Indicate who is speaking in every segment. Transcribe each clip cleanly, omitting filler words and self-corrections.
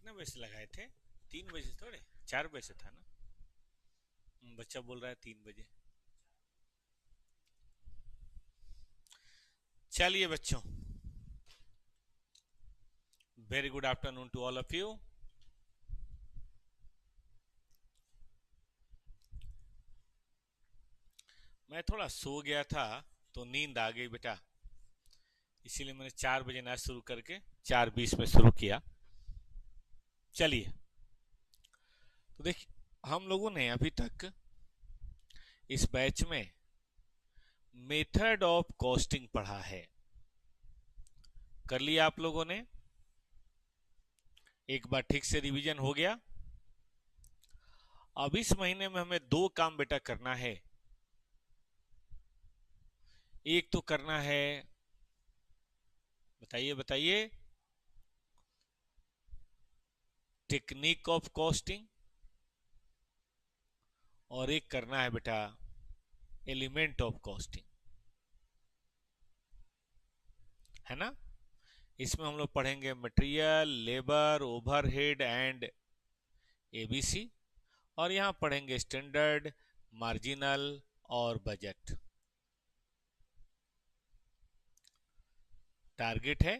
Speaker 1: कितने बजे से लगाए थे? 3 बजे से थोड़े, 4 बजे से था ना? बच्चा बोल रहा है 3 बजे। चलिए बच्चों, very good afternoon to all of you. मैं थोड़ा सो गया था तो नींद आ गई बेटा, इसीलिए मैंने 4 बजे ना शुरू करके 4:20 में शुरू किया। चलिए, तो देखिए हम लोगों ने अभी तक इस बैच में मेथड ऑफ कॉस्टिंग पढ़ा है। कर लिया आप लोगों ने? एक बार ठीक से रिवीजन हो गया। अब इस महीने में हमें 2 काम बेटा करना है। एक तो करना है, बताइए बताइए, टेक्निक ऑफ कॉस्टिंग, और एक करना है बेटा एलिमेंट ऑफ कॉस्टिंग, है ना? इसमें हम लोग पढ़ेंगे material, labour, overhead and ABC, और यहां पढ़ेंगे स्टैंडर्ड, मार्जिनल और बजट। टारगेट है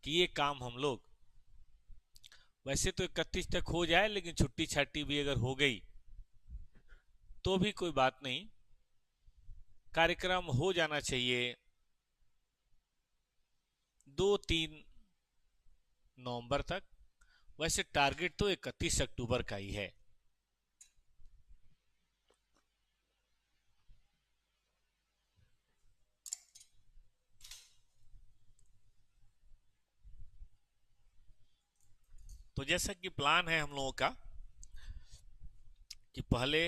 Speaker 1: कि ये काम हम लोग वैसे तो 31 तक हो जाए, लेकिन छुट्टी छाट्टी भी अगर हो गई तो भी कोई बात नहीं, कार्यक्रम हो जाना चाहिए 2-3 नवंबर तक। वैसे टारगेट तो 31 अक्टूबर का ही है। तो जैसा कि प्लान है हम लोगों का कि पहले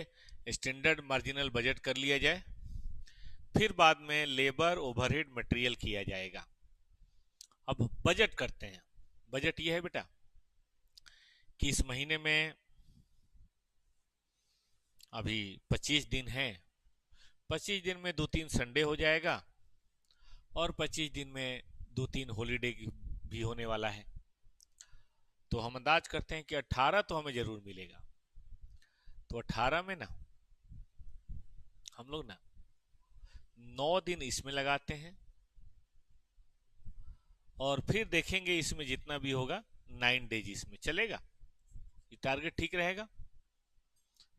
Speaker 1: स्टैंडर्ड मार्जिनल बजट कर लिया जाए, फिर बाद में लेबर, ओवरहेड, मटेरियल किया जाएगा। अब बजट करते हैं। बजट ये है बेटा कि इस महीने में अभी 25 दिन है। 25 दिन में 2-3 संडे हो जाएगा, और 25 दिन में 2-3 हॉलीडे भी होने वाला है। तो हम अंदाज करते हैं कि 18 तो हमें जरूर मिलेगा। तो 18 में ना हम लोग ना 9 दिन इसमें लगाते हैं, और फिर देखेंगे इसमें जितना भी होगा 9 डेज इसमें चलेगा। ये टारगेट ठीक रहेगा।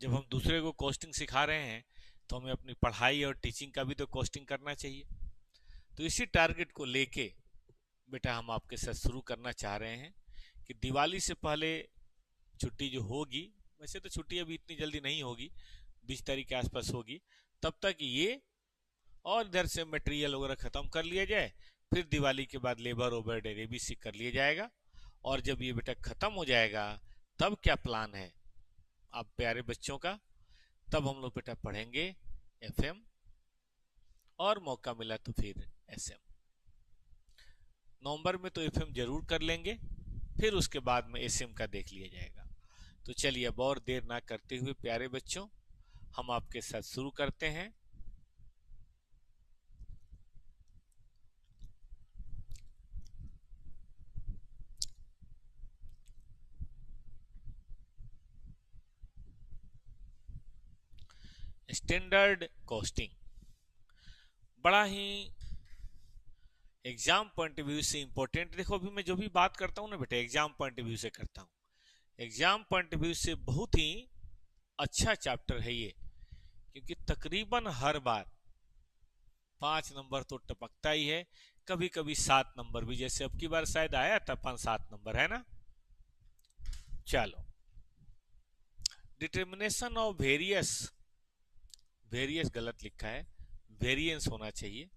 Speaker 1: जब हम दूसरे को कॉस्टिंग सिखा रहे हैं तो हमें अपनी पढ़ाई और टीचिंग का भी तो कॉस्टिंग करना चाहिए। तो इसी टारगेट को लेके बेटा हम आपके साथ शुरू करना चाह रहे हैं कि दिवाली से पहले छुट्टी जो होगी, वैसे तो छुट्टी अभी इतनी जल्दी नहीं होगी, 20 तारीख के आसपास होगी, तब तक ये और इधर से मटेरियल वगैरह खत्म कर लिया जाए। फिर दिवाली के बाद लेबर, ओवरहेड, एबीसी कर लिया जाएगा। और जब ये बेटा खत्म हो जाएगा तब क्या प्लान है आप प्यारे बच्चों का? तब हम लोग बेटा पढ़ेंगे एफएम, और मौका मिला तो फिर एसएम। नवंबर में तो एफएम जरूर कर लेंगे, फिर उसके बाद में एसएम का देख लिया जाएगा। तो चलिए अब और देर ना करते हुए प्यारे बच्चों, हम आपके साथ शुरू करते हैं। स्टैंडर्ड कॉस्टिंग बड़ा ही एग्जाम पॉइंट ऑफ व्यू से इंपॉर्टेंट। देखो अभी मैं जो भी बात करता हूँ ना बेटा, एग्जाम पॉइंट ऑफ व्यू से करता हूँ। एग्जाम पॉइंट ऑफ व्यू से बहुत ही अच्छा चैप्टर है ये, क्योंकि तकरीबन हर बार 5 नंबर तो टपकता ही है, कभी कभी 7 नंबर भी, जैसे अब की बार शायद आया था 5-7 नंबर, है ना? चलो, डिटर्मिनेशन ऑफ वेरियस, वेरियस गलत लिखा है, वेरिएंस होना चाहिए।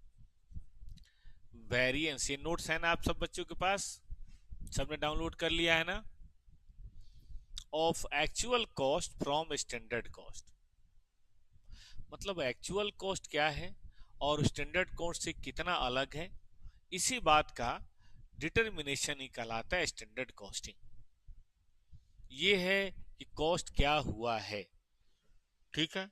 Speaker 1: वेरिएंस, ये नोट्स है ना आप सब बच्चों के पास? सबने डाउनलोड कर लिया है ना? Of actual cost from standard cost, मतलब एक्चुअल कॉस्ट क्या है और स्टैंडर्ड कॉस्ट से कितना अलग है, इसी बात का डिटर्मिनेशन ही कहलाता है स्टैंडर्ड कॉस्टिंग। ये है कि कॉस्ट क्या हुआ है, ठीक है?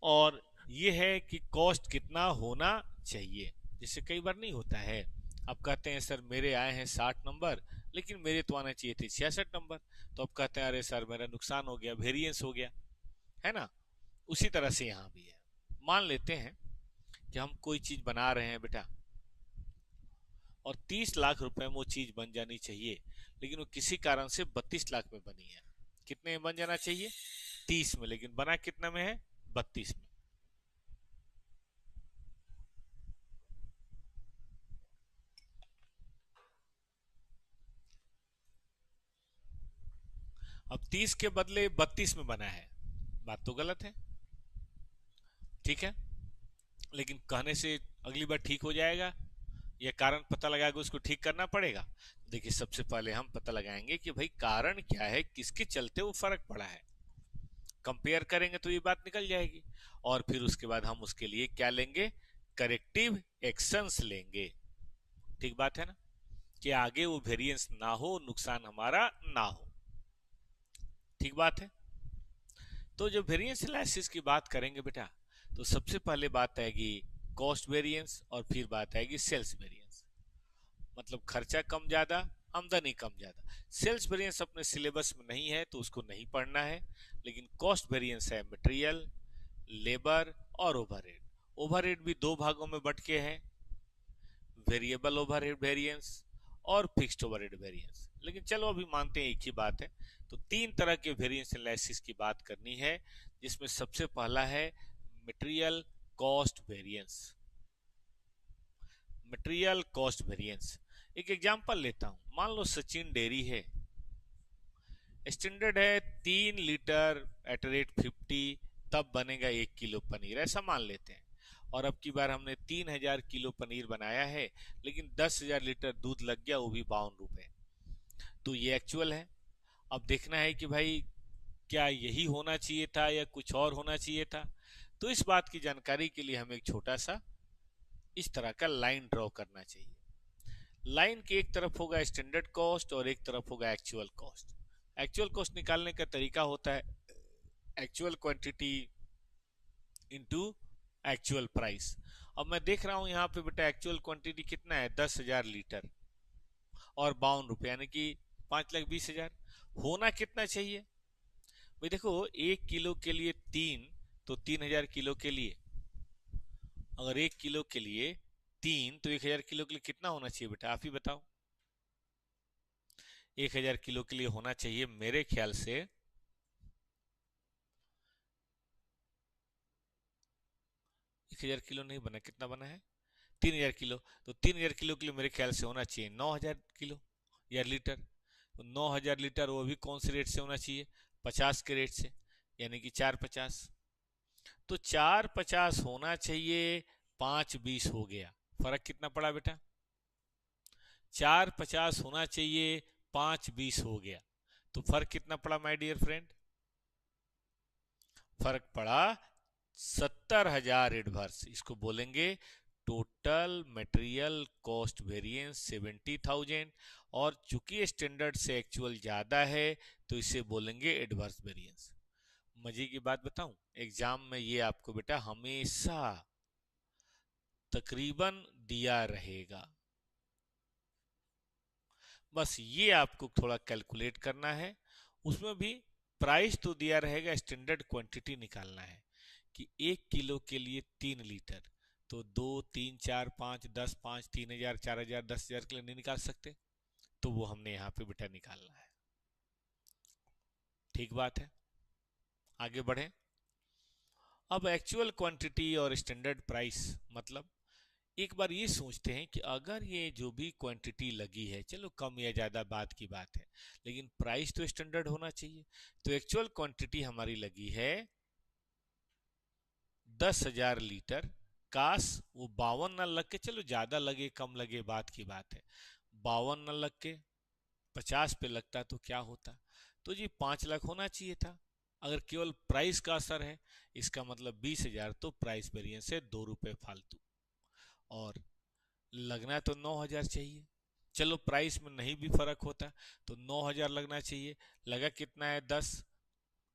Speaker 1: और ये है कि कॉस्ट कितना होना चाहिए, जैसे कई बार नहीं होता है अब कहते हैं सर मेरे आए हैं 60 नंबर, लेकिन मेरे तो आने चाहिए थे 66 नंबर। तो अब कहते हैं अरे सर मेरा नुकसान हो गया, वेरिएंस हो गया, है ना। उसी तरह से यहाँ भी है। मान लेते हैं कि हम कोई चीज बना रहे हैं बेटा, और 30 लाख रुपए में वो चीज बन जानी चाहिए, लेकिन वो किसी कारण से 32 लाख में बनी है। कितने में बन जाना चाहिए? 30 में, लेकिन बना कितना में है? 32 में। अब 30 के बदले 32 में बना है, बात तो गलत है, ठीक है। लेकिन कहने से अगली बार ठीक हो जाएगा? यह कारण पता लगा के उसको ठीक करना पड़ेगा। देखिए सबसे पहले हम पता लगाएंगे कि भाई कारण क्या है, किसके चलते वो फर्क पड़ा है। कंपेयर करेंगे तो ये बात निकल जाएगी, और फिर उसके बाद हम उसके लिए क्या लेंगे? करेक्टिव एक्शंस लेंगे। ठीक बात है ना, कि आगे वो वेरिएंस ना हो, नुकसान हमारा ना हो। ठीक बात है। तो जब वेरिएंस एनालिसिस की बात करेंगे बेटा, तो सबसे पहले बात आएगी कॉस्ट वेरिएंस, और फिर बात आएगी सेल्स वेरिएंस। मतलब खर्चा कम ज्यादा, आमदनी कम ज्यादा। सेल्स वेरिएंस अपने सिलेबस में नहीं है तो उसको नहीं पढ़ना है, लेकिन कॉस्ट वेरिएंस है मटेरियल, लेबर और ओवरहेड। ओवरहेड भी दो भागों में बट के हैं, वेरिएबल ओवरहेड वेरिएंस और फिक्स्ड ओवरहेड वेरिएंस। लेकिन चलो अभी मानते हैं एक ही बात है। तो तीन तरह के वेरिएंस एनालिसिस की बात करनी है, जिसमें सबसे पहला है material cost variance. Material cost variance, एक एग्जांपल लेता हूं। मान लो सचिन डेयरी है, स्टैंडर्ड है 3 लीटर एट रेट 50, तब बनेगा 1 किलो पनीर, ऐसा मान लेते हैं। और अब की बार हमने 3000 किलो पनीर बनाया है, लेकिन 10,000 लीटर दूध लग गया, वो भी 52 रुपए। तो ये एक्चुअल है। अब देखना है कि भाई क्या यही होना चाहिए था या कुछ और होना चाहिए था। तो इस बात की जानकारी के लिए हमें एक छोटा सा इस तरह का लाइन ड्रॉ करना चाहिए। लाइन के एक तरफ होगा स्टैंडर्ड कॉस्ट और एक तरफ होगा एक्चुअल कॉस्ट। एक्चुअल कॉस्ट निकालने का तरीका होता है actual quantity into actual price. अब मैं देख रहा हूं यहाँ पे बेटा एक्चुअल क्वांटिटी कितना है? 10,000 लीटर और 52 रुपए, यानी कि 5,20,000। होना कितना चाहिए भाई? देखो 1 किलो के लिए 3, तो 3,000 किलो के लिए, अगर 1 किलो के लिए 3, तो 1,000 किलो के लिए कितना होना चाहिए बेटा? आप ही बताओ। 1,000 किलो के लिए होना चाहिए मेरे ख्याल से 1,000 किलो नहीं बना, कितना बना है? 3,000 किलो। तो 3,000 किलो के लिए मेरे ख्याल से होना चाहिए 9,000 किलो या लीटर। तो 9,000 लीटर वो भी कौन से रेट से होना चाहिए? 50 के रेट से, यानी कि 4,50। तो 4,50 होना चाहिए, 5,20 हो गया। फर्क कितना पड़ा बेटा? 4,50 होना चाहिए, 5,20 हो गया। तो फर्क कितना पड़ा माय डियर फ्रेंड? फर्क पड़ा 70,000 एडवर्स। इसको बोलेंगे टोटल मटेरियल कॉस्ट वेरिएंस 70,000, और चूंकि स्टैंडर्ड से एक्चुअल ज्यादा है तो इसे बोलेंगे एडवर्स वेरिएंस। मजे की बात बताऊं, एग्जाम में ये आपको बेटा हमेशा तकरीबन दिया रहेगा। बस ये आपको थोड़ा कैलकुलेट करना है। उसमें भी प्राइस तो दिया रहेगा, स्टैंडर्ड क्वांटिटी निकालना है कि 1 किलो के लिए 3 लीटर, तो 2, 3, 4, 5, 10, 5, 3,000, 4,000, 10,000 के लिए नहीं निकाल सकते, तो वो हमने यहाँ पे बेटा निकालना है। ठीक बात है, आगे बढ़े। अब एक्चुअल क्वांटिटी और स्टैंडर्ड प्राइस, मतलब एक बार ये सोचते हैं कि अगर ये जो भी क्वांटिटी लगी है, चलो कम या ज़्यादा बात की बात है, लेकिन प्राइस तो स्टैंडर्ड होना चाहिए। तो एक्चुअल क्वांटिटी हमारी लगी है 10,000 लीटर। काश वो 52 न लग के, चलो ज़्यादा लगे कम लगे बात की बात है, 52 न लग के 50 पे लगता तो क्या होता? तो जी 5 लाख होना चाहिए था। अगर केवल प्राइस का असर है, इसका मतलब 20,000, तो प्राइस वेरिएंस है 2 रुपए फालतू, और लगना तो 9,000 चाहिए। चलो प्राइस में नहीं भी फर्क होता तो 9,000 लगना चाहिए, लगा कितना है? 10,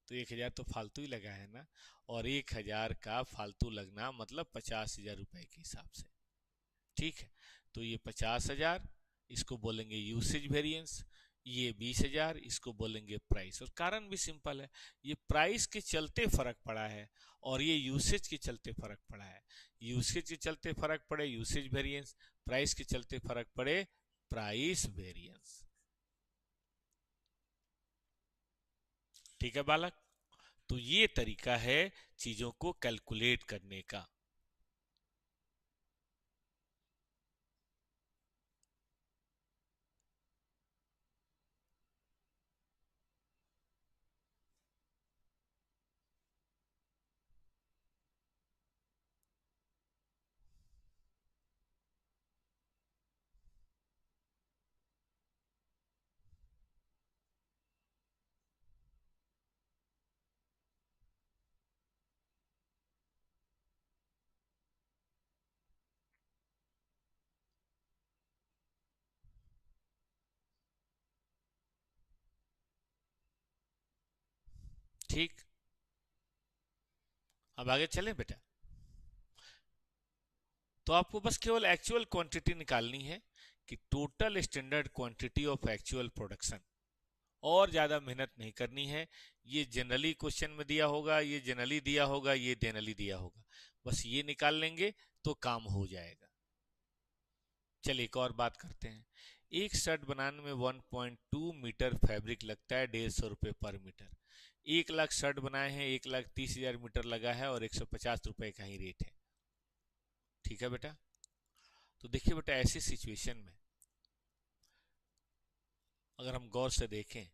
Speaker 1: तो 1,000 तो फालतू ही लगा है ना। और 1,000 का फालतू लगना मतलब 50,000 रुपए के हिसाब से। ठीक है, तो ये 50,000, इसको बोलेंगे यूसेज वेरिएंस। ये 20,000, इसको बोलेंगे प्राइस। और कारण भी सिंपल है, ये प्राइस के चलते फर्क पड़ा है और ये यूसेज के चलते फर्क पड़ा है। यूसेज के चलते फर्क पड़े यूसेज वेरिएंस, प्राइस के चलते फर्क पड़े प्राइस वेरिएंस। ठीक है बालक, तो ये तरीका है चीजों को कैलकुलेट करने का। ठीक, अब आगे चलें बेटा। तो आपको बस केवल एक्चुअल क्वांटिटी निकालनी है कि total standard quantity of actual production, और ज्यादा मेहनत नहीं करनी है। ये जनरली क्वेश्चन में दिया होगा, ये जनरली दिया होगा, ये जनरली दिया होगा, बस ये निकाल लेंगे तो काम हो जाएगा। चलिए एक और बात करते हैं। एक शर्ट बनाने में 1.2 मीटर फैब्रिक लगता है 150 रुपये पर मीटर। 1 लाख शर्ट बनाए हैं, 1,30,000 मीटर लगा है और 150 रुपये का ही रेट है। ठीक है बेटा, तो देखिए बेटा, ऐसी सिचुएशन में अगर हम गौर से देखें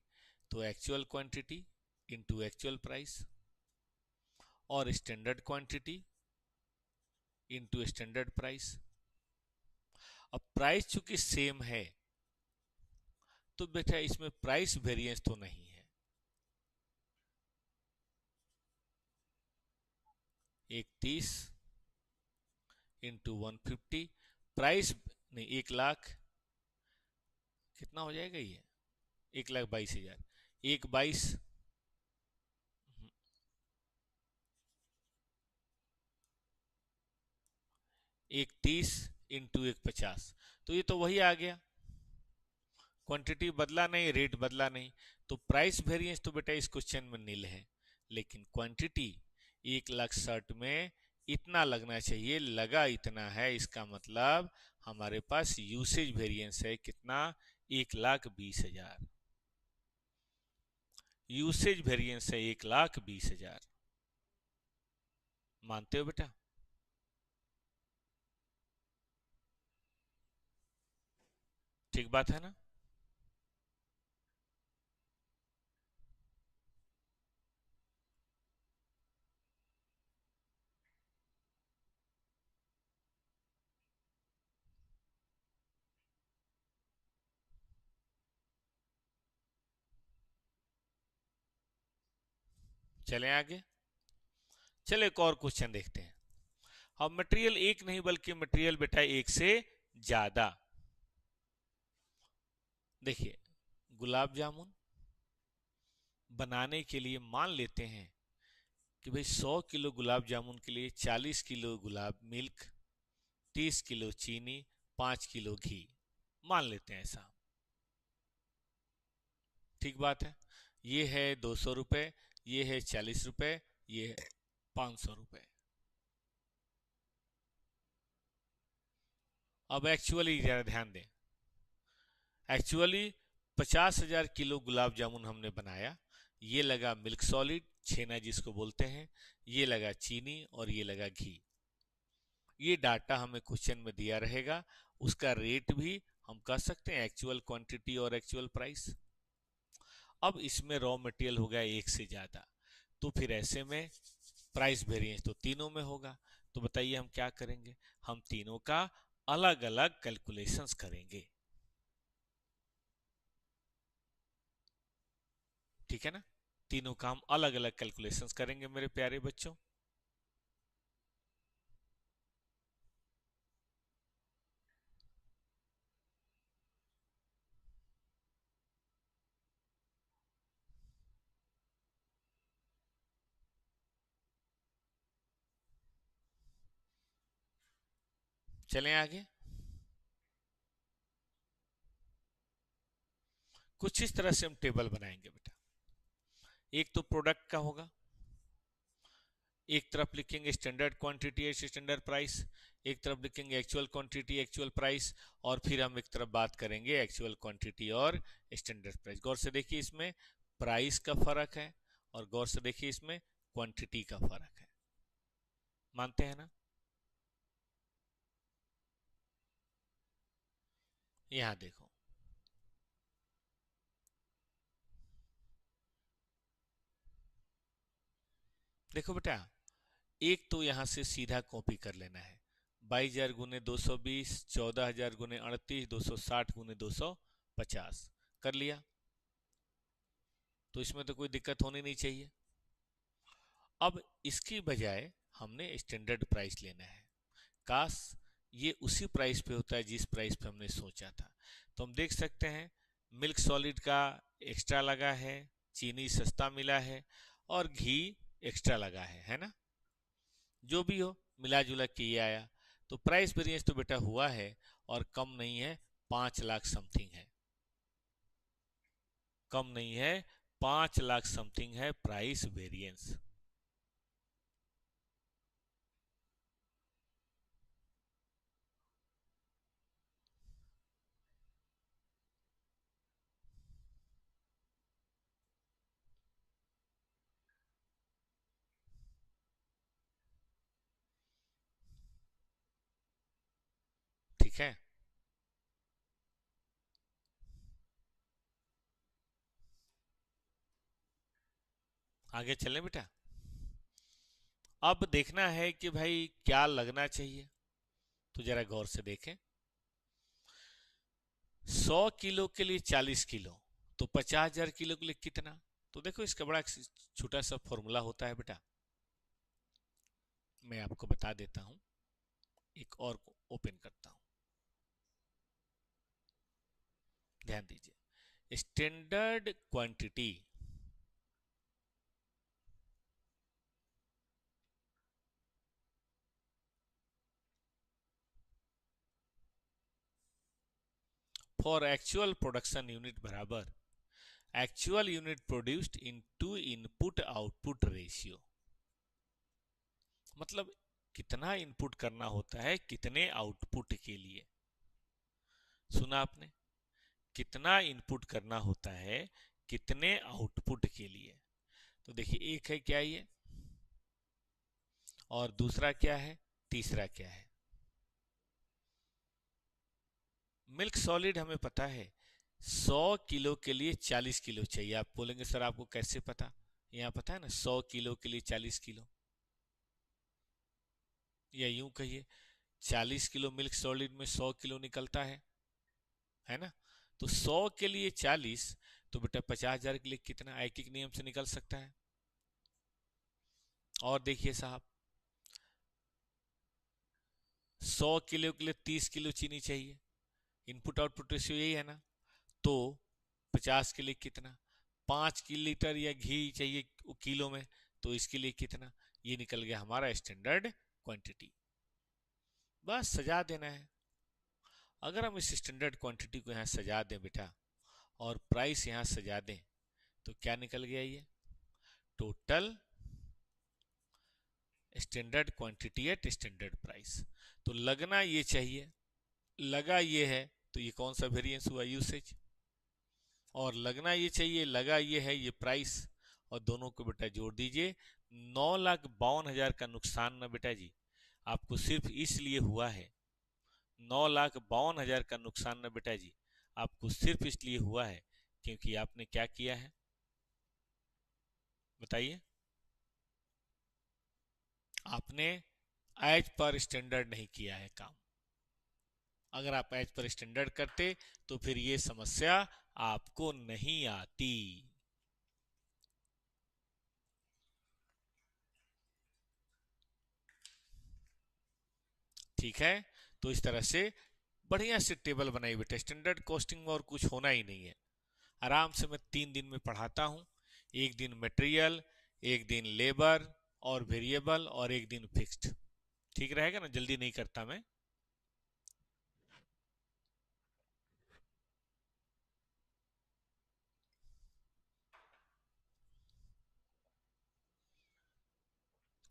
Speaker 1: तो actual quantity into actual price और standard quantity into standard price. अब प्राइस चूंकि सेम है तो बेटा इसमें प्राइस वेरिएंस तो नहीं है। 1,30 इंटू 150, प्राइस नहीं, 1 लाख कितना हो जाएगा ये, 1,22,000, 1,22, 1,30 इंटू 1,50, तो ये तो वही आ गया। क्वांटिटी बदला नहीं, रेट बदला नहीं, तो प्राइस वेरिएंस तो बेटा इस क्वेश्चन में नील है। लेकिन क्वांटिटी 1,60,000 में इतना लगना चाहिए, लगा इतना है, इसका मतलब हमारे पास यूसेज वेरिएंस है कितना, 1,20,000। यूसेज वेरिएंस है 1,20,000। मानते हो बेटा? ठीक बात है ना? चलें आगे। चले एक और क्वेश्चन देखते हैं। अब मटेरियल एक नहीं बल्कि मटेरियल बेटा एक से ज्यादा। देखिए, गुलाब जामुन बनाने के लिए मान लेते हैं कि भाई 100 किलो गुलाब जामुन के लिए 40 किलो गुलाब मिल्क, 30 किलो चीनी, 5 किलो घी, मान लेते हैं ऐसा। ठीक बात है। ये है 200 रुपये, ये है 40 रुपये, ये है 500 रुपये। अब एक्चुअली जरा ध्यान दें, एक्चुअली 50,000 किलो गुलाब जामुन हमने बनाया। ये लगा मिल्क सॉलिड, छेना जिसको बोलते हैं, ये लगा चीनी और ये लगा घी। ये डाटा हमें क्वेश्चन में दिया रहेगा, उसका रेट भी हम कह सकते हैं एक्चुअल क्वांटिटी और एक्चुअल प्राइस। अब इसमें रॉ मटेरियल हो गया एक से ज्यादा, तो फिर ऐसे में प्राइस वेरिएंस तो तीनों में होगा। तो बताइए हम क्या करेंगे, हम तीनों का अलग अलग कैलकुलेशंस करेंगे। ठीक है ना? तीनों का हम अलग अलग कैलकुलेशंस करेंगे मेरे प्यारे बच्चों। चलें आगे। कुछ इस तरह से हम टेबल बनाएंगे बेटा। एक तो प्रोडक्ट का होगा, एक तरफ लिखेंगे स्टैंडर्ड क्वांटिटी स्टैंडर्ड प्राइस, एक तरफ लिखेंगे एक्चुअल क्वांटिटी एक्चुअल प्राइस, और फिर हम एक तरफ बात करेंगे एक्चुअल क्वांटिटी और स्टैंडर्ड प्राइस। गौर से देखिए इसमें प्राइस का फर्क है और गौर से देखिए इसमें क्वांटिटी का फर्क है। मानते हैं ना? यहां देखो, देखो बेटा, एक तो यहां से सीधा कॉपी कर लेना है, 22,000 गुने 220, 14,000 गुने 38, 260 गुने 250 कर लिया, तो इसमें तो कोई दिक्कत होनी नहीं चाहिए। अब इसकी बजाय हमने स्टैंडर्ड प्राइस लेना है। काश ये उसी प्राइस पे होता है जिस प्राइस पे हमने सोचा था। तो हम देख सकते हैं मिल्क सॉलिड का एक्स्ट्रा लगा है, चीनी सस्ता मिला है और घी एक्स्ट्रा लगा है ना? जो भी हो मिला जुला के ये आया, तो प्राइस वेरिएंस तो बेटा हुआ है और कम नहीं है, 5 लाख समथिंग है। कम नहीं है, 5 लाख समथिंग है प्राइस वेरिएंस। ठीक है, आगे चलें बेटा। अब देखना है कि भाई क्या लगना चाहिए, तो जरा गौर से देखें। 100 किलो के लिए 40 किलो, तो 50,000 किलो के लिए कितना? तो देखो इसका बड़ा छोटा सा फॉर्मूला होता है बेटा, मैं आपको बता देता हूं। एक और को ओपन करता हूं, ध्यान दीजिए। Standard quantity for actual production unit बराबर actual unit produced into input output ratio. मतलब कितना इनपुट करना होता है कितने आउटपुट के लिए। सुना आपने? कितना इनपुट करना होता है कितने आउटपुट के लिए। तो देखिए एक है क्या ये, और दूसरा क्या है, तीसरा क्या है। मिल्क सॉलिड हमें पता है 100 किलो के लिए 40 किलो चाहिए। आप बोलेंगे सर आपको कैसे पता? यहाँ पता है ना, 100 किलो के लिए 40 किलो, या यूं कहिए 40 किलो मिल्क सॉलिड में 100 किलो निकलता है ना? तो 100 के लिए 40, तो बेटा 50,000 के लिए कितना एक एक नियम से निकल सकता है। और देखिए साहब, 100 किलो के लिए 30 किलो चीनी चाहिए, इनपुट आउटपुट रेशियो यही है ना? तो 50 के लिए कितना, 5 लीटर या घी चाहिए किलो में, तो इसके लिए कितना, ये निकल गया हमारा स्टैंडर्ड क्वांटिटी। बस सजा देना है। अगर हम इस स्टैंडर्ड क्वांटिटी को यहाँ सजा दें बेटा और प्राइस यहाँ सजा दें, तो क्या निकल गया ये, total standard quantity eight standard price. तो लगना ये चाहिए, लगा ये है, तो ये कौन सा वेरिएंस हुआ, यूसेज। और लगना ये चाहिए, लगा ये है, ये प्राइस। और दोनों को बेटा जोड़ दीजिए। 9,52,000 का नुकसान ना बेटा जी आपको सिर्फ इसलिए हुआ है, 9,52,000 का नुकसान ना बेटा जी आपको सिर्फ इसलिए हुआ है क्योंकि आपने क्या किया है बताइए? आपने एज पर स्टैंडर्ड नहीं किया है काम। अगर आप एज पर स्टैंडर्ड करते तो फिर ये समस्या आपको नहीं आती। ठीक है, तो इस तरह से बढ़िया से टेबल बनाई बेटा। स्टैंडर्ड कॉस्टिंग में और कुछ होना ही नहीं है। आराम से मैं 3 दिन में पढ़ाता हूँ। एक दिन मटेरियल, एक दिन लेबर और वेरिएबल, और एक दिन फिक्स्ड। ठीक रहेगा ना? जल्दी नहीं करता मैं।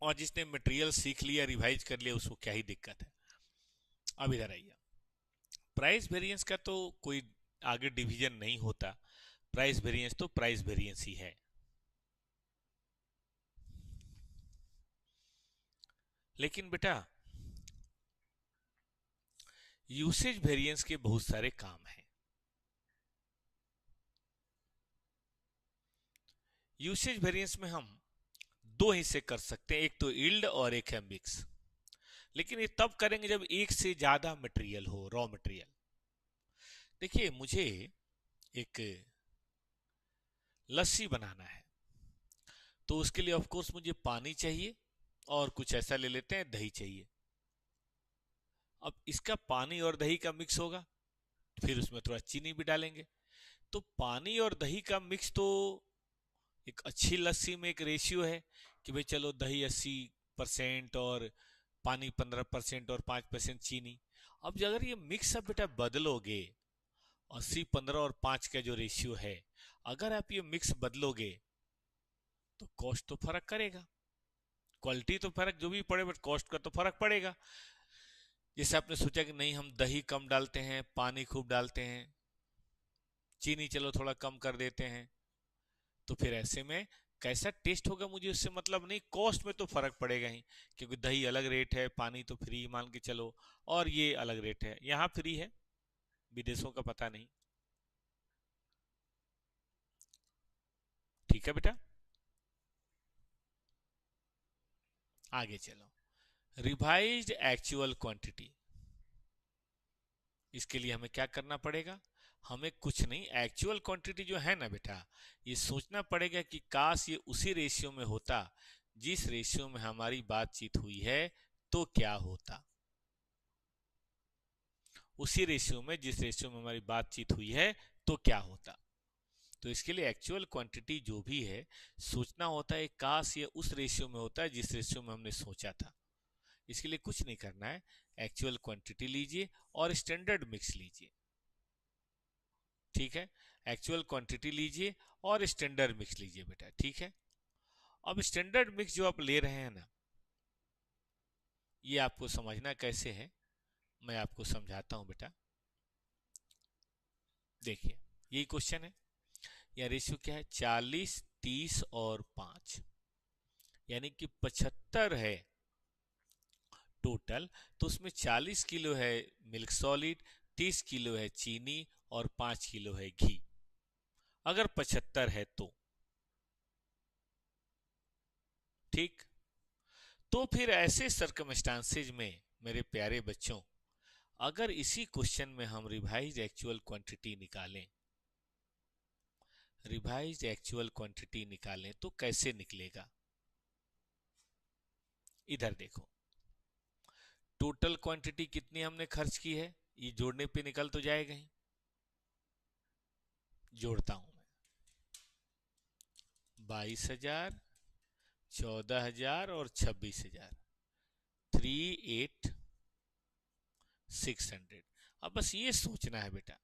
Speaker 1: और जिसने मटेरियल सीख लिया, रिवाइज कर लिया, उसको क्या ही दिक्कत है। अब इधर आइए, प्राइस वेरिएंस का तो कोई आगे डिवीजन नहीं होता, प्राइस वेरिएंस तो प्राइस वेरिएंस ही है। लेकिन बेटा यूसेज वेरिएंस के बहुत सारे काम हैं। यूसेज वेरिएंस में हम दो हिस्से कर सकते हैं, एक तो यील्ड और एक है मिक्स। लेकिन ये तब करेंगे जब एक से ज्यादा मटेरियल हो, रॉ मटेरियल। देखिए मुझे एक लस्सी बनाना है, तो उसके लिए ऑफ कोर्स मुझे पानी चाहिए और कुछ ऐसा ले लेते हैं दही चाहिए। अब इसका पानी और दही का मिक्स होगा, फिर उसमें थोड़ा चीनी भी डालेंगे, तो पानी और दही का मिक्स तो एक अच्छी लस्सी में एक रेशियो है कि भाई चलो दही 80% और पानी 15% और 5% चीनी। अब अगर ये मिक्स अब बेटा बदलोगे, 80-15 और 5 का जो रेशियो है, अगर आप ये मिक्स बदलोगे तो कॉस्ट तो फर्क करेगा। क्वालिटी तो फर्क जो भी पड़े, बट कॉस्ट का तो फर्क पड़ेगा। जैसे आपने सोचा कि नहीं हम दही कम डालते हैं, पानी खूब डालते हैं, चीनी चलो थोड़ा कम कर देते हैं, तो फिर ऐसे में कैसा टेस्ट होगा मुझे उससे मतलब नहीं, कॉस्ट में तो फर्क पड़ेगा ही, क्योंकि दही अलग रेट है, पानी तो फ्री मान के चलो, और ये अलग रेट है, यहाँ फ्री है, विदेशों का पता नहीं। ठीक है बेटा, आगे चलो। रिवाइज्ड एक्चुअल क्वांटिटी, इसके लिए हमें क्या करना पड़ेगा? हमें कुछ नहीं, एक्चुअल क्वांटिटी जो है ना बेटा, ये सोचना पड़ेगा कि काश ये उसी रेशियो में होता जिस रेशियो में हमारी बातचीत हुई है, तो क्या होता। उसी रेशियो में, जिस रेशियो में हमारी बातचीत हुई है, तो क्या होता। तो इसके लिए एक्चुअल क्वांटिटी जो भी है, सोचना होता है काश ये उस रेशियो में होता है जिस रेशियो में हमने सोचा था। इसके लिए कुछ नहीं करना है, एक्चुअल क्वांटिटी लीजिए और स्टैंडर्ड मिक्स लीजिए। ठीक है, एक्चुअल क्वांटिटी लीजिए और स्टैंडर्ड मिक्स लीजिए बेटा। ठीक है, अब स्टैंडर्ड मिक्स जो आप ले रहे हैं ना, ये आपको समझना कैसे है, मैं आपको समझाता हूं बेटा। देखिए यही क्वेश्चन है, या रेशियो क्या है, 40, 30 और 5, यानी कि 75 है टोटल। तो उसमें 40 किलो है मिल्क सॉलिड, 30 किलो है चीनी और 5 किलो है घी। अगर 75 है तो ठीक, तो फिर ऐसे सर्कमस्टांसेज में मेरे प्यारे बच्चों, अगर इसी क्वेश्चन में हम रिवाइज एक्चुअल क्वांटिटी निकालें, रिवाइज एक्चुअल क्वांटिटी निकालें तो कैसे निकलेगा? इधर देखो, टोटल क्वांटिटी कितनी हमने खर्च की है, ये जोड़ने पे निकल तो जाएगा ही। जोड़ता हूं मैं, 22,000, 14,000 और 26,000, 38,600। अब बस ये सोचना है बेटा,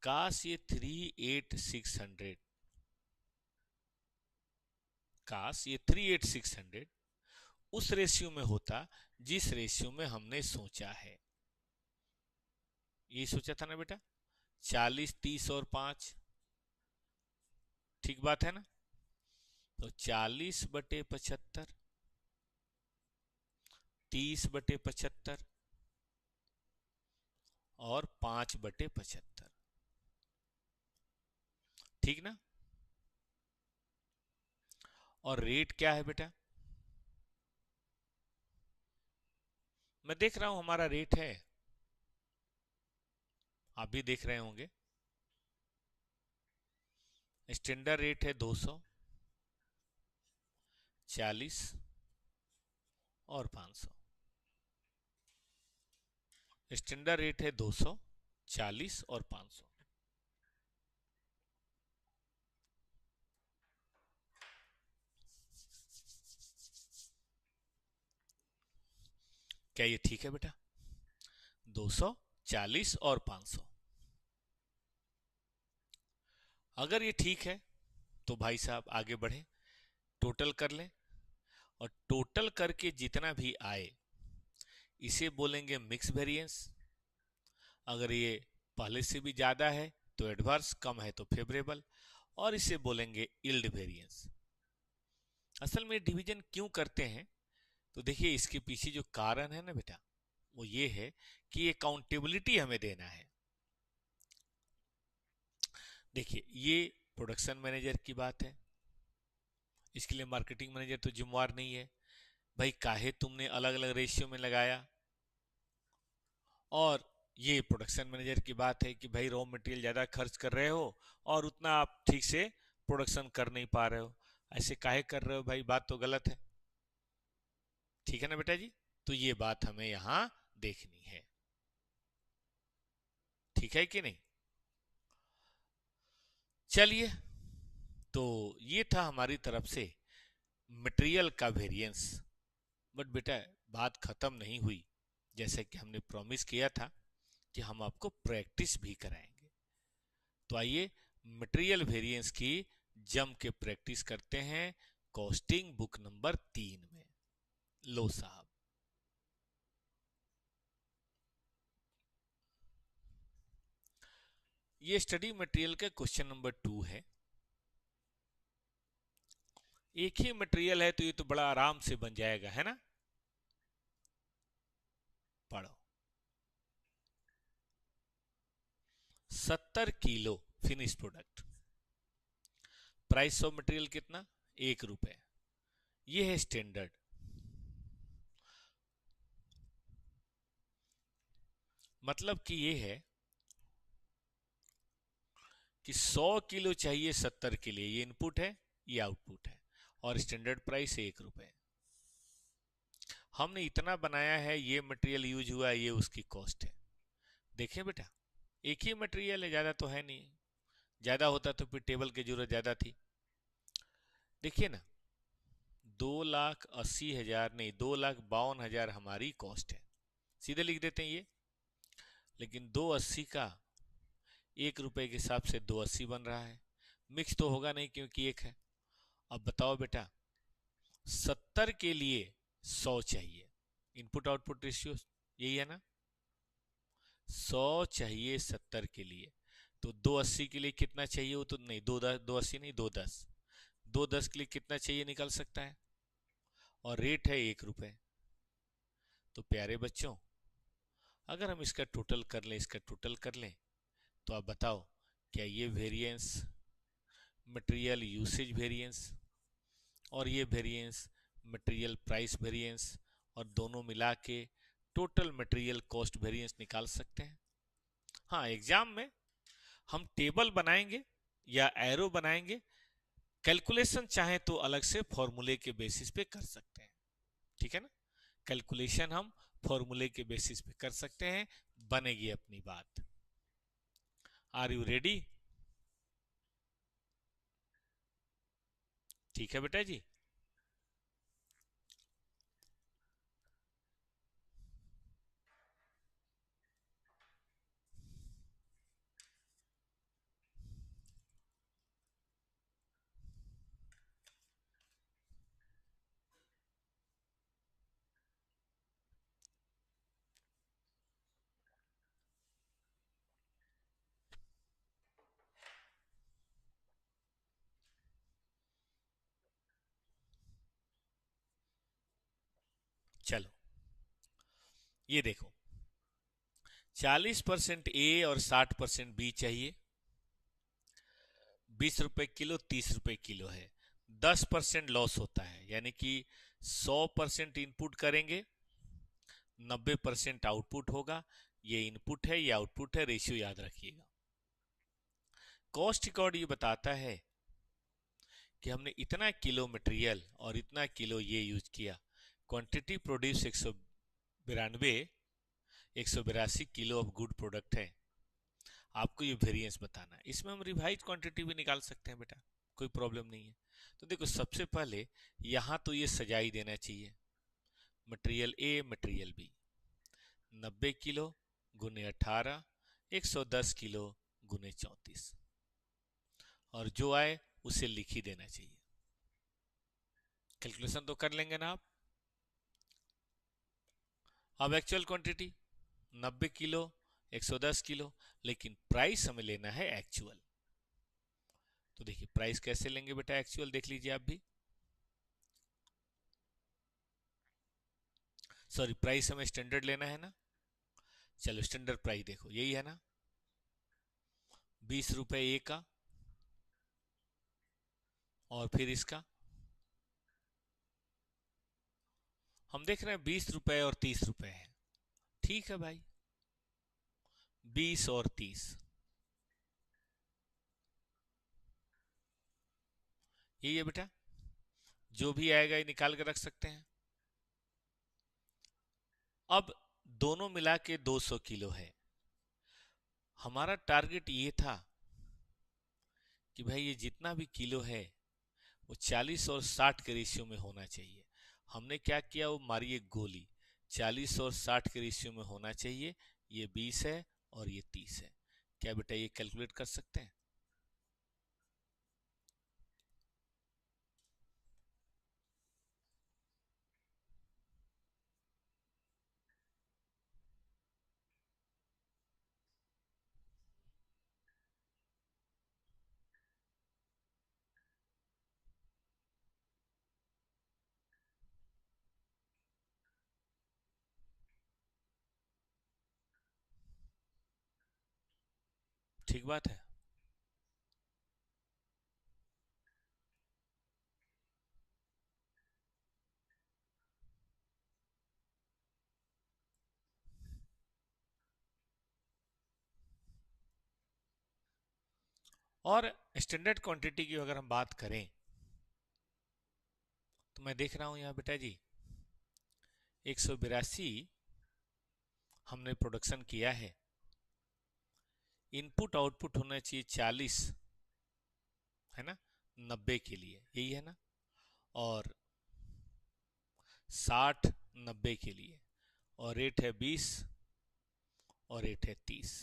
Speaker 1: काश ये 38,600, काश ये 38,600 उस रेशियो में होता जिस रेशियो में हमने सोचा है। ये सोचा था ना बेटा, 40, 30 और 5, ठीक बात है ना। तो 40/75, 30/75 और 5/75, ठीक ना। और रेट क्या है बेटा, मैं देख रहा हूं हमारा रेट है, आप भी देख रहे होंगे। स्टैंडर्ड रेट है 200, 40 और 500। स्टैंडर्ड रेट है 200, 40 और 500। क्या ये ठीक है बेटा? 200, 40 और 500, अगर ये ठीक है तो भाई साहब आगे बढ़े, टोटल कर लें। और टोटल करके जितना भी आए इसे बोलेंगे मिक्स वेरिएंस। अगर ये पहले से भी ज्यादा है तो एडवर्स, कम है तो फेवरेबल, और इसे बोलेंगे यील्ड वेरिएंस। असल में डिवीजन क्यों करते हैं, तो देखिए इसके पीछे जो कारण है ना बेटा, वो ये है कि अकाउंटेबिलिटी हमें देना है। देखिए ये प्रोडक्शन मैनेजर की बात है, इसके लिए मार्केटिंग मैनेजर तो जिम्मेवार नहीं है। भाई काहे तुमने अलग अलग रेशियो में लगाया। और ये प्रोडक्शन मैनेजर की बात है कि भाई रॉ मटेरियल ज़्यादा खर्च कर रहे हो और उतना आप ठीक से प्रोडक्शन कर नहीं पा रहे हो, ऐसे काहे कर रहे हो भाई, बात तो गलत है। ठीक है ना बेटा जी, तो ये बात हमें यहाँ देखनी है, ठीक है कि नहीं। चलिए, तो ये था हमारी तरफ से मटेरियल का वेरिएंस। बट बेटा बात खत्म नहीं हुई, जैसे कि हमने प्रॉमिस किया था कि हम आपको प्रैक्टिस भी कराएंगे। तो आइए मटेरियल वेरिएंस की जम के प्रैक्टिस करते हैं कॉस्टिंग बुक नंबर 3 में। लो साहब, ये स्टडी मटेरियल का क्वेश्चन नंबर 2 है। एक ही मटेरियल है तो ये तो बड़ा आराम से बन जाएगा, है ना। पढ़ो। 70 kilo finish product, price of material कितना, 1 रुपए। ये है स्टैंडर्ड। मतलब कि ये है कि 100 किलो चाहिए 70 के लिए, ये इनपुट है ये आउटपुट है, और स्टैंडर्ड प्राइस 1 रुपए। हमने इतना बनाया है, ये मटेरियल यूज हुआ है, ये उसकी कॉस्ट है। देखिए बेटा एक ही मटेरियल है, ज्यादा तो है नहीं, ज्यादा होता तो फिर टेबल की जरूरत ज्यादा थी। देखिए ना, 2,80,000 नहीं, 2,52,000 हमारी कॉस्ट है, सीधे लिख देते हैं ये। लेकिन 280 का 1 रुपए के हिसाब से 280 बन रहा है, मिक्स तो होगा नहीं क्योंकि एक है। अब बताओ बेटा 70 के लिए 100 चाहिए, इनपुट आउटपुट रेशियो यही है ना, 100 चाहिए 70 के लिए, तो 280 के लिए कितना चाहिए, वो तो नहीं, 280 नहीं, 210, 210 के लिए कितना चाहिए निकल सकता है, और रेट है 1 रुपए। तो प्यारे बच्चों अगर हम इसका टोटल कर लें, इसका टोटल कर लें, तो आप बताओ क्या ये वेरिएंस मटेरियल यूसेज वेरिएंस और ये वेरिएंस मटेरियल प्राइस वेरिएंस और दोनों मिला के टोटल मटेरियल कॉस्ट वेरिएंस निकाल सकते हैं। हाँ एग्जाम में हम टेबल बनाएंगे या एरो बनाएंगे, कैलकुलेशन चाहे तो अलग से फॉर्मूले के बेसिस पे कर सकते हैं, ठीक है ना। कैलकुलेशन हम फॉर्मूले के बेसिस पे कर सकते हैं, बनेगी अपनी बात। Are you ready. ठीक है बेटा जी। चलो ये देखो 40% ए और 60% बी चाहिए, 20 रुपए किलो 30 रुपए किलो है, 10% लॉस होता है, यानी कि 100% इनपुट करेंगे, 90% आउटपुट होगा। ये इनपुट है ये आउटपुट है, रेशियो याद रखिएगा। कॉस्ट रिकॉर्ड ये बताता है कि हमने इतना किलो मटेरियल और इतना किलो ये यूज किया, quantity produce 182 kilo of good product है। आपको ये वेरिएंस बताना है, इसमें हम रिवाइज क्वांटिटी भी निकाल सकते हैं बेटा, कोई प्रॉब्लम नहीं है। तो देखो सबसे पहले यहां तो ये सजाई देना चाहिए, material A material B, 90 kilo गुने 18, 110 किलो गुने 34, और जो आए उसे लिख ही देना चाहिए। कैलकुलेशन तो कर लेंगे ना आप। अब एक्चुअल क्वांटिटी 90 किलो, 110 किलो, लेकिन प्राइस हमें लेना है एक्चुअल। तो देखिए प्राइस कैसे लेंगे बेटा, एक्चुअल देख लीजिए आप भी। सॉरी, प्राइस हमें स्टैंडर्ड लेना है ना। चलो स्टैंडर्ड प्राइस देखो यही है ना, 20 रुपए ए का, और फिर इसका हम देख रहे हैं 20 रुपए और 30 रुपए है। ठीक है भाई, 20 और 30, यही है बेटा। जो भी आएगा ये निकाल के रख सकते हैं। अब दोनों मिला के 200 किलो है। हमारा टारगेट ये था कि भाई ये जितना भी किलो है वो 40 और 60 के रेशियो में होना चाहिए। हमने क्या किया, वो मारी एक गोली, 40 और 60 के रेशियो में होना चाहिए। ये 20 है और ये 30 है। क्या बेटा ये कैलकुलेट कर सकते हैं? ठीक बात है। और स्टैंडर्ड क्वांटिटी की अगर हम बात करें तो मैं देख रहा हूं यहाँ बेटा जी 182 हमने प्रोडक्शन किया है। इनपुट आउटपुट होना चाहिए 40, है ना, 90 के लिए, यही है ना। और 60 90 के लिए, और रेट है 20 और रेट है 30।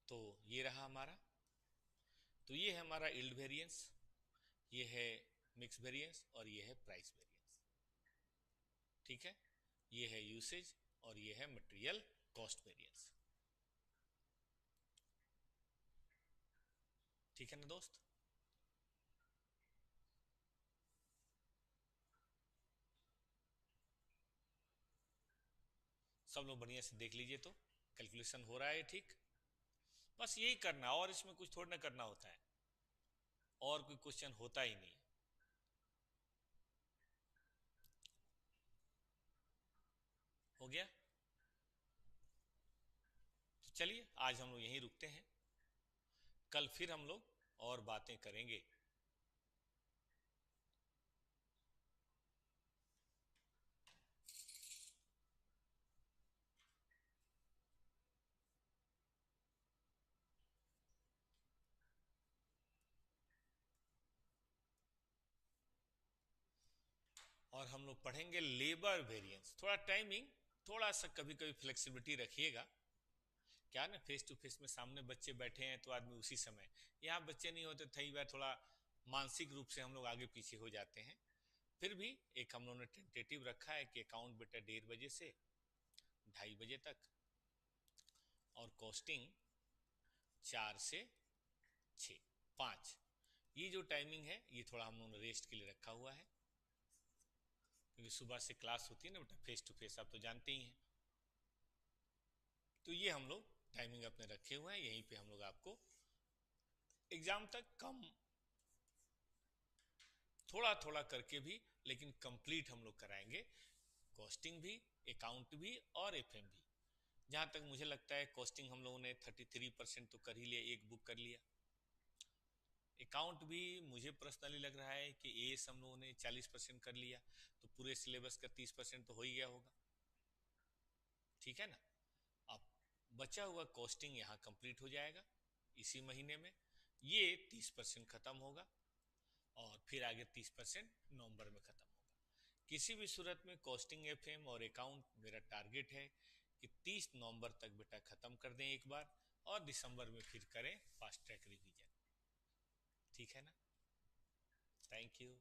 Speaker 1: तो ये रहा हमारा। तो ये है हमारा यील्ड वेरिएंस, ये है मिक्स वेरिएंस, और ये है प्राइस वेरिएंस। ठीक है, ये है यूसेज और ये है मटेरियल कॉस्ट वेरिएंस। ठीक है ना दोस्त। सब लोग बढ़िया से देख लीजिए, तो कैलकुलेशन हो रहा है ठीक। बस यही करना, और इसमें कुछ थोड़ा ना करना होता है, और कोई क्वेश्चन होता ही नहीं। हो गया। तो चलिए आज हम लोग यहीं रुकते हैं, कल फिर हम लोग और बातें करेंगे। और हम लोग पढ़ेंगे लेबर वेरिएंस। थोड़ा टाइमिंग, थोड़ा सा कभी कभी फ्लेक्सिबिलिटी रखिएगा। क्या ना, फेस टू फेस में सामने बच्चे बैठे हैं तो आदमी उसी समय, यहाँ बच्चे नहीं होते कई बार थोड़ा मानसिक रूप से हम लोग आगे पीछे हो जाते हैं। फिर भी एक हम लोगों ने टेंटेटिव रखा है कि अकाउंट बेटा 1:30 से 2:30 तक, और कॉस्टिंग 4 से 6, 5। ये जो टाइमिंग है ये थोड़ा हम लोगों ने रेस्ट के लिए रखा हुआ है, क्योंकि सुबह से क्लास होती है ना बेटा फेस टू फेस, आप तो जानते ही हैं। तो ये हम लोग टाइमिंग अपने रखे हुए हैं, यहीं पे हम लोग आपको एग्जाम तक कम, थोड़ा थोड़ा करके भी, लेकिन कंप्लीट हम लोग कराएंगे, कॉस्टिंग भी, अकाउंट भी और एफएम भी। जहां तक मुझे लगता है कॉस्टिंग हम लोगों ने 33% तो कर ही लिया, एक बुक कर लिया। अकाउंट भी मुझे पर्सनली लग रहा है कि एस हम लोगों ने 40% कर लिया, तो पूरे सिलेबस का 30% तो हो ही गया होगा। ठीक है ना। अब बचा हुआ कॉस्टिंग यहाँ कंप्लीट हो जाएगा इसी महीने में, ये 30% खत्म होगा, और फिर आगे 30% नवंबर में खत्म होगा। किसी भी सूरत में कॉस्टिंग एफएम और अकाउंट मेरा टारगेट है कि 30 नवंबर तक बेटा खत्म कर दें एक बार, और दिसंबर में फिर करें फास्ट ट्रैक रिवीजन। ठीक है ना। Thank you.